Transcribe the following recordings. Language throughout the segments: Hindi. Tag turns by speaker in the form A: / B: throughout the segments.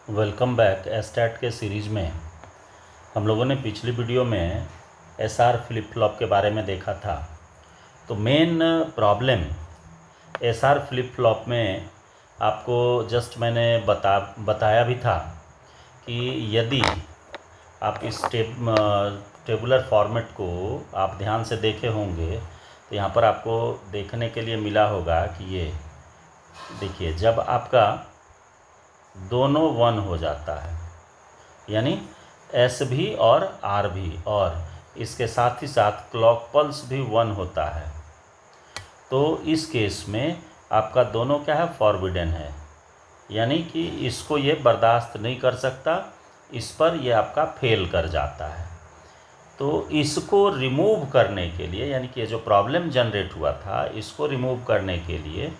A: Welcome back. एस्टैट के सीरीज़ में हम लोगों ने पिछली वीडियो में एसआर फ्लिप फ्लॉप के बारे में देखा था। तो main problem SR flip flop में आपको जस्ट मैंने बताया भी था कि यदि आप इस टेबुलर फॉर्मेट को आप ध्यान से देखे होंगे तो यहाँ पर आपको देखने के लिए मिला होगा कि ये देखिए, जब आपका दोनों वन हो जाता है यानी एस भी और आर भी, और इसके साथ ही साथ क्लॉक पल्स भी वन होता है, तो इस केस में आपका दोनों क्या है, फॉरबिडन है, यानी कि इसको ये बर्दाश्त नहीं कर सकता, इस पर ये आपका फेल कर जाता है। तो इसको रिमूव करने के लिए, यानी कि ये जो प्रॉब्लम जनरेट हुआ था इसको रिमूव करने के लिए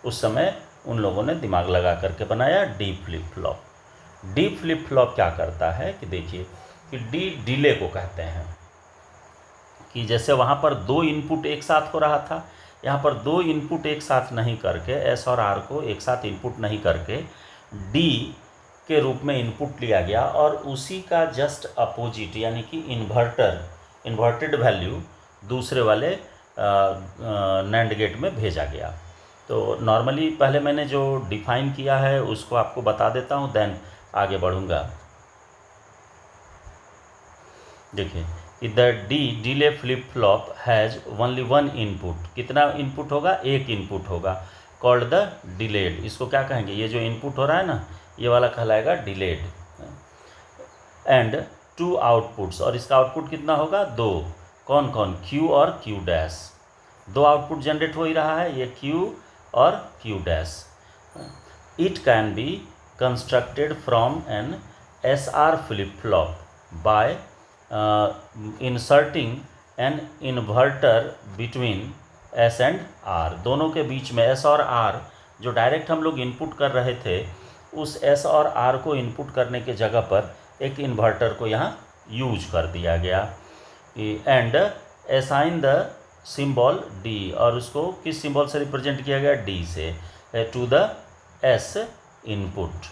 A: उस समय उन लोगों ने दिमाग लगा करके बनाया D flip flop. D flip flop क्या करता है कि देखिए कि डी डिले को कहते हैं, कि जैसे वहाँ पर दो इनपुट एक साथ हो रहा था, यहाँ पर दो इनपुट एक साथ नहीं करके, एस और आर को एक साथ इनपुट नहीं करके डी के रूप में इनपुट लिया गया और उसी का जस्ट अपोजिट यानी कि इन्वर्टेड वैल्यू दूसरे वाले नैंड गेट में भेजा गया। तो नॉर्मली पहले मैंने जो डिफाइन किया है उसको आपको बता देता हूँ, देन आगे बढ़ूँगा। देखिए, the delay flip flop has only one input. कितना इनपुट होगा? एक इनपुट होगा, कॉल्ड द डिलेड। इसको क्या कहेंगे? ये जो इनपुट हो रहा है ना, ये वाला कहलाएगा डिलेड। एंड टू आउटपुट्स, और इसका आउटपुट कितना होगा? दो। कौन कौन? क्यू और क्यू डैश। दो आउटपुट जनरेट हो ही रहा है, ये क्यू और Q dash. It can be constructed from an S R flip flop by inserting an inverter between S and R. दोनों के बीच में एस और आर जो डायरेक्ट हम लोग इनपुट कर रहे थे, उस एस और आर को इनपुट करने के जगह पर एक इन्वर्टर को यहाँ यूज कर दिया गया। And assign the symbol D, और उसको किस सिंबल से रिप्रेजेंट किया गया? डी से, टू द एस इनपुट।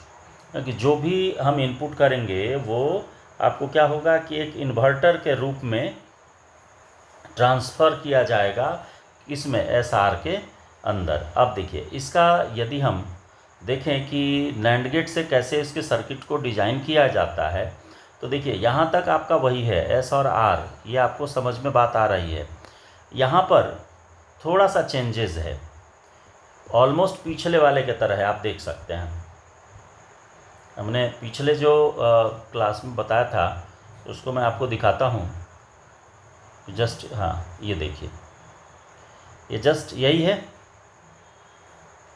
A: क्योंकि जो भी हम इनपुट करेंगे वो आपको क्या होगा कि एक इन्वर्टर के रूप में ट्रांसफ़र किया जाएगा इसमें एस आर के अंदर। अब देखिए, इसका यदि हम देखें कि नैंड गेट से कैसे इसके सर्किट को डिज़ाइन किया जाता है, तो देखिए यहाँ तक आपका वही है एस और आर, ये आपको समझ में बात आ रही है। यहाँ पर थोड़ा सा चेंजेस है, ऑलमोस्ट पिछले वाले के तरह है, आप देख सकते हैं। हमने पिछले जो क्लास में बताया था उसको मैं आपको दिखाता हूँ जस्ट। हाँ, ये देखिए, ये जस्ट यही है,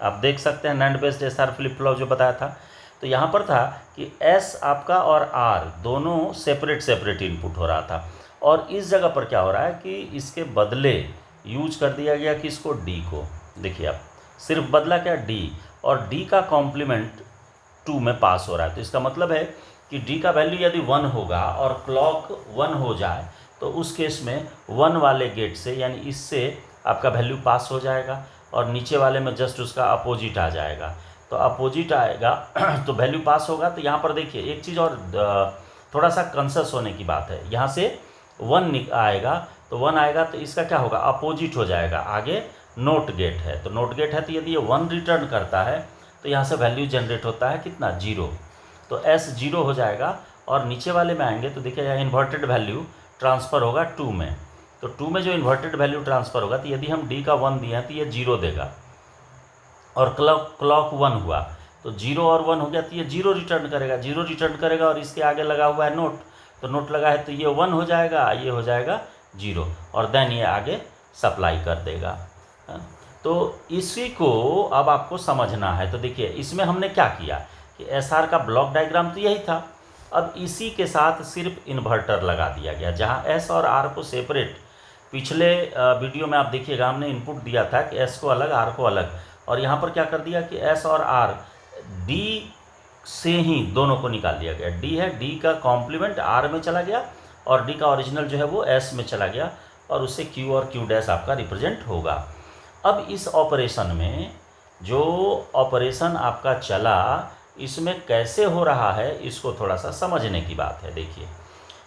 A: आप देख सकते हैं NAND based S R flip flop जो बताया था। तो यहाँ पर था कि एस आपका और आर दोनों सेपरेट इनपुट हो रहा था, और इस जगह पर क्या हो रहा है कि इसके बदले यूज कर दिया गया कि इसको डी को। देखिए आप, सिर्फ बदला क्या? डी, और डी का कॉम्प्लीमेंट 2 में पास हो रहा है। तो इसका मतलब है कि डी का वैल्यू यदि 1 होगा और क्लॉक 1 हो जाए तो उस केस में 1 वाले गेट से, यानी इससे आपका वैल्यू पास हो जाएगा, और नीचे वाले में जस्ट उसका अपोजिट आ जाएगा। तो अपोजिट आएगा तो वैल्यू पास होगा। तो यहाँ पर देखिए एक चीज़ और थोड़ा सा कंसस होने की बात है, यहाँ से 1 आएगा, तो 1 आएगा तो इसका क्या होगा? अपोजिट हो जाएगा, आगे नोट गेट है। तो नोट गेट है, तो यदि ये 1 रिटर्न करता है तो यहाँ से वैल्यू जनरेट होता है कितना? 0। तो एस 0 हो जाएगा, और नीचे वाले में आएंगे तो देखिए यहाँ इन्वर्टेड वैल्यू ट्रांसफ़र होगा 2 में। तो 2 में जो इन्वर्टेड वैल्यू ट्रांसफ़र होगा, तो यदि हम डी का 1 दिए हैं तो ये 0 देगा, और क्लॉक 1 हुआ तो 0 और 1 हो गया, तो ये 0 रिटर्न करेगा, और इसके आगे लगा हुआ है नोट, तो नोट लगा है तो ये 1 हो जाएगा, ये हो जाएगा 0, और देन ये आगे सप्लाई कर देगा। तो इसी को अब आपको समझना है। तो देखिए इसमें हमने क्या किया कि एस आर का ब्लॉक डायग्राम तो यही था, अब इसी के साथ सिर्फ इन्वर्टर लगा दिया गया, जहाँ एस और आर को सेपरेट। पिछले वीडियो में आप देखिएगा हमने इनपुट दिया था कि एस को अलग, आर को अलग, और यहाँ पर क्या कर दिया कि एस और आर डी से ही दोनों को निकाल दिया गया। डी है, डी का कॉम्प्लीमेंट आर में चला गया, और डी का ओरिजिनल जो है वो एस में चला गया, और उससे क्यू और क्यू डैश आपका रिप्रेजेंट होगा। अब इस ऑपरेशन में जो ऑपरेशन आपका चला इसमें कैसे हो रहा है इसको थोड़ा सा समझने की बात है। देखिए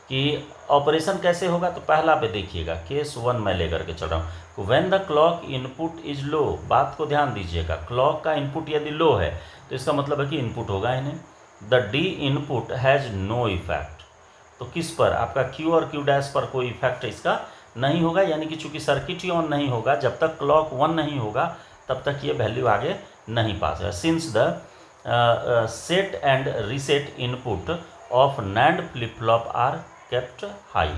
A: कि ऑपरेशन कैसे होगा, तो पहला पे देखिएगा, केस 1 मैं लेकर के चल रहा हूँ। When the clock input is low, बात को ध्यान दीजिएगा, क्लॉक का इनपुट यदि लो है तो इसका मतलब है कि इनपुट होगा ही नहीं। The D input has no effect, तो किस पर, आपका क्यू और क्यू डैश पर कोई इफेक्ट इसका नहीं होगा, यानी कि चूंकि सर्किट ही ऑन नहीं होगा, जब तक क्लॉक 1 नहीं होगा तब तक ये वैल्यू आगे नहीं पास है। Since the set and reset input of NAND flip flop are kept high,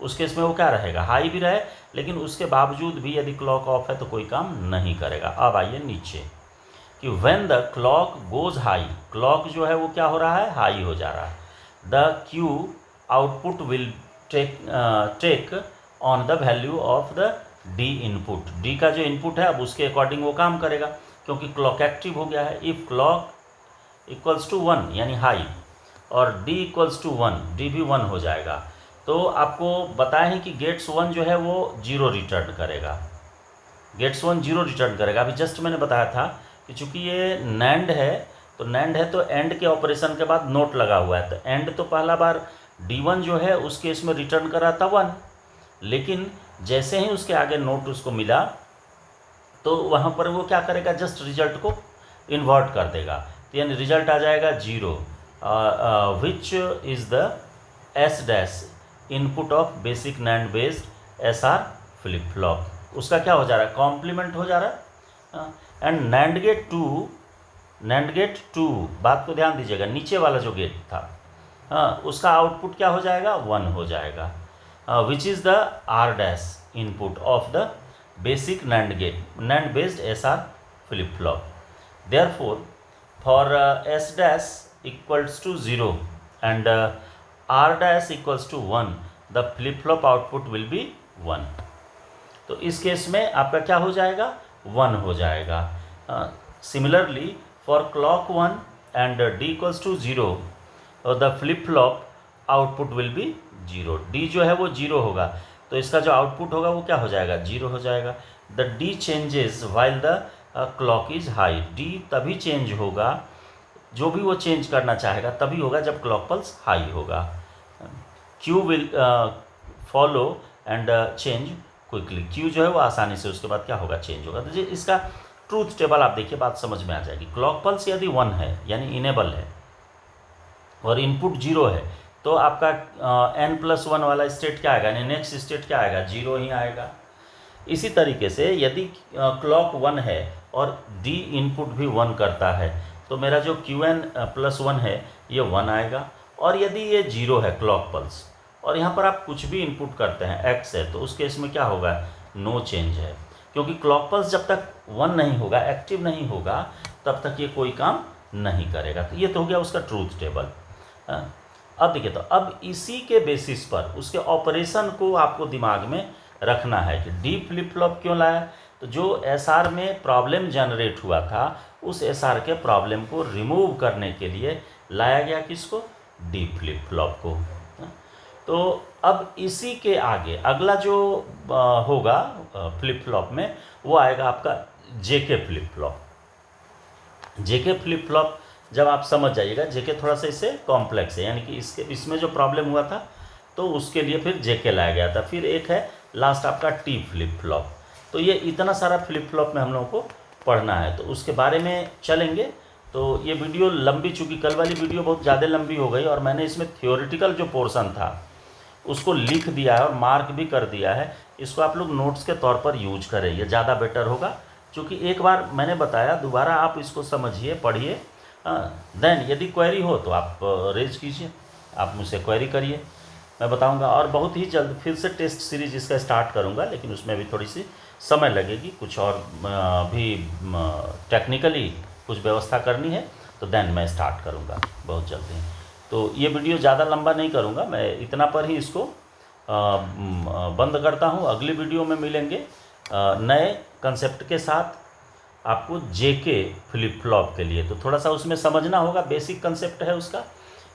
A: उस केस में वो क्या रहेगा, हाई भी रहे, लेकिन उसके बावजूद भी यदि क्लॉक ऑफ है तो कोई काम नहीं करेगा। अब आइए नीचे कि when the clock goes high, clock जो है वो क्या हो रहा है, हाई हो जा रहा है। The Q output will take on the value of the D input, D का जो इनपुट है अब उसके अकॉर्डिंग वो काम करेगा, क्योंकि क्लॉक एक्टिव हो गया है। इफ़ क्लॉक इक्वल्स टू 1 यानी हाई और डी इक्वल्स टू 1, डी भी 1 हो जाएगा। तो आपको बताएं कि गेट्स 1 जो है वो 0 रिटर्न करेगा, गेट्स 1 0 रिटर्न करेगा। अभी जस्ट मैंने बताया था कि चूंकि ये नैंड है, तो नैंड है तो एंड के ऑपरेशन के बाद नोट लगा हुआ है, तो एंड तो पहला बार D1 जो है उस केस में रिटर्न करा था 1, लेकिन जैसे ही उसके आगे नोट उसको मिला तो वहाँ पर वो क्या करेगा, जस्ट रिजल्ट को इन्वर्ट कर देगा, तो यानी रिजल्ट आ जाएगा 0, विच is the S dash input of basic NAND based SR flip flop, उसका क्या हो जा रहा है, कॉम्प्लीमेंट हो जा रहा है। एंड नैंड गेट टू, बात को ध्यान दीजिएगा, नीचे वाला जो गेट था उसका आउटपुट क्या हो जाएगा, 1 हो जाएगा, which is the R dash input of the basic NAND based SR flip flop. Therefore for S dash equals to 0 and R dash equals to 1 the flip flop output will be 1, तो इस केस में आपका क्या हो जाएगा, 1 हो जाएगा। Similarly for clock 1 and D equals to 0 the flip flop output will be 0, D जो है वो 0 होगा, तो इसका जो आउटपुट होगा वो क्या हो जाएगा, 0 हो जाएगा। The D changes while the clock is high, D तभी चेंज होगा, जो भी वो चेंज करना चाहेगा तभी होगा जब क्लॉक पल्स हाई होगा। Q will follow and change quickly, Q जो है वो आसानी से उसके बाद क्या होगा, चेंज होगा। तो इसका ट्रूथ टेबल आप देखिए, बात समझ में आ जाएगी। क्लॉक पल्स यदि 1 है यानी इनेबल है और इनपुट 0 है, तो आपका n+1 वाला स्टेट क्या आएगा, यानी नेक्स्ट स्टेट क्या आएगा, 0 ही आएगा। इसी तरीके से यदि क्लॉक 1 है और D इनपुट भी 1 करता है, तो मेरा जो Qn+1 है ये 1 आएगा, और यदि ये 0 है क्लॉक पल्स और यहाँ पर आप कुछ भी इनपुट करते हैं x है, तो उस केस में क्या होगा, नो चेंज है, क्योंकि क्लॉक पल्स जब तक 1 नहीं होगा, एक्टिव नहीं होगा, तब तक ये कोई काम नहीं करेगा। तो ये तो हो गया उसका ट्रूथ टेबल। अब देखिए, तो अब इसी के बेसिस पर उसके ऑपरेशन को आपको दिमाग में रखना है कि डी फ्लिप फ्लॉप क्यों लाया, तो जो SR में प्रॉब्लम जनरेट हुआ था उस SR के प्रॉब्लम को रिमूव करने के लिए लाया गया किसको, डी फ्लिप फ्लॉप को। तो अब इसी के आगे अगला जो होगा फ्लिप फ्लॉप में, वो आएगा आपका JK flip flop. JK flip flop जब आप समझ जाइएगा, JK थोड़ा सा इससे कॉम्प्लेक्स है, यानी कि इसमें जो प्रॉब्लम हुआ था तो उसके लिए फिर JK लाया गया था। फिर एक है लास्ट आपका T फ्लिप फ्लॉप। तो ये इतना सारा फ्लिप फ्लॉप में हम लोगों को पढ़ना है, तो उसके बारे में चलेंगे। तो ये वीडियो लंबी, चूँकि कल वाली वीडियो बहुत ज़्यादा लंबी हो गई और मैंने इसमें थियोरिटिकल जो पोर्शन था उसको लिख दिया है और मार्क भी कर दिया है, इसको आप लोग नोट्स के तौर पर यूज करें, ये ज़्यादा बेटर होगा। क्योंकि एक बार मैंने बताया, दोबारा आप इसको समझिए, पढ़िए, देन यदि क्वेरी हो तो आप रेज कीजिए, आप मुझसे क्वेरी करिए, मैं बताऊंगा। और बहुत ही जल्द फिर से टेस्ट सीरीज इसका स्टार्ट करूंगा, लेकिन उसमें भी थोड़ी सी समय लगेगी, कुछ और भी टेक्निकली कुछ व्यवस्था करनी है, तो देन मैं स्टार्ट करूंगा बहुत जल्दी। तो ये वीडियो ज़्यादा लंबा नहीं करूंगा, मैं इतना पर ही इसको बंद करता हूं। अगली वीडियो में मिलेंगे नए कंसेप्ट के साथ आपको JK फ्लिप फ्लॉप के लिए। तो थोड़ा सा उसमें समझना होगा, बेसिक कंसेप्ट है उसका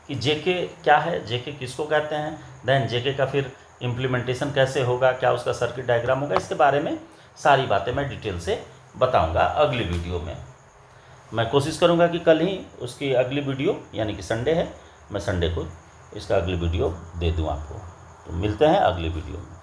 A: कि JK क्या है, JK किसको कहते हैं, देन JK का फिर इम्प्लीमेंटेशन कैसे होगा, क्या उसका सर्किट डायग्राम होगा, इसके बारे में सारी बातें मैं डिटेल से बताऊंगा अगली वीडियो में। मैं कोशिश करूँगा कि कल ही उसकी अगली वीडियो, यानी कि संडे है, मैं संडे को इसका अगली वीडियो दे दूँ आपको। तो मिलते हैं अगली वीडियो में।